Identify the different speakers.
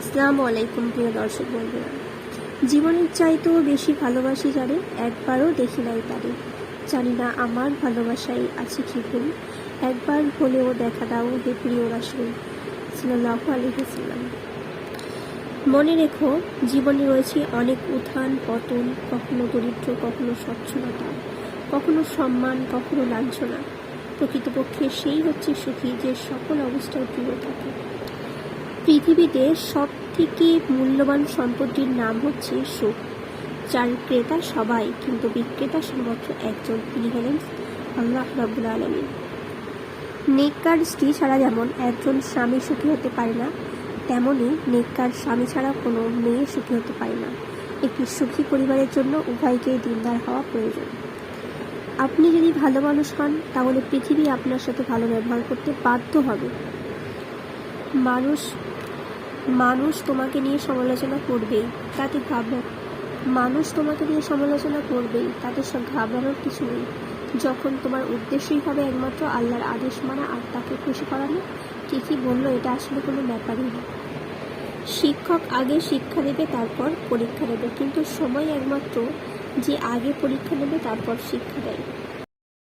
Speaker 1: আসসালামু আলাইকুম প্রিয় দর্শক বন্ধুরা। জীবনের চাইতেও বেশি ভালোবাসি যারে, একবারও দেখি নাই তারে। জানি না আমার ভালোবাসায় আছে কি ভুল, একবার হলেও দেখা দাও হে প্রিয় রাসূল সাল্লাল্লাহু আলাইহি ওয়াসাল্লাম। মনে রেখো, জীবনে রয়েছে অনেক উত্থান পতন, কখনো দরিদ্র, কখনো সচ্ছলতা, কখনো সম্মান, কখনো লাঞ্ছনা। প্রকৃতপক্ষে সেই হচ্ছে সুখী যে সকল অবস্থায় প্রিয় থাকে। পৃথিবীতে সব থেকে মূল্যবান সম্পত্তির নাম হচ্ছে সুখ, যার ক্রেতা সবাই কিন্তু বিক্রেতা শুধুমাত্র একজন, তিনি হলেন আল্লাহ রাব্বুল আলামিন। নেককার স্ত্রী ছাড়া যেমন একজন স্বামী সুখী হতে পারে না, তেমনই নেককার স্বামী ছাড়া কোনো মেয়ে সুখী হতে পারে না। একটি সুখী পরিবারের জন্য উভয়কেই দিনদার হওয়া প্রয়োজন। আপনি যদি ভালো মানুষ হন, তাহলে পৃথিবী আপনার সাথে ভালো ব্যবহার করতে বাধ্য হবে। মানুষ তোমাকে নিয়ে সমালোচনা করবেই, তাতে ঘাবড়ানোর কিছু নেই। যখন তোমার উদ্দেশ্যই হবে একমাত্র আল্লাহর আদেশ মানা আর তাকে খুশি করানো, ঠিকই বললো, এটা আসলে কোনো ব্যাপারই না। শিক্ষক আগে শিক্ষা দেবে, তারপর পরীক্ষা দেবে, কিন্তু সময় একমাত্র যে আগে পরীক্ষা নেবে তারপর শিক্ষা দেয়।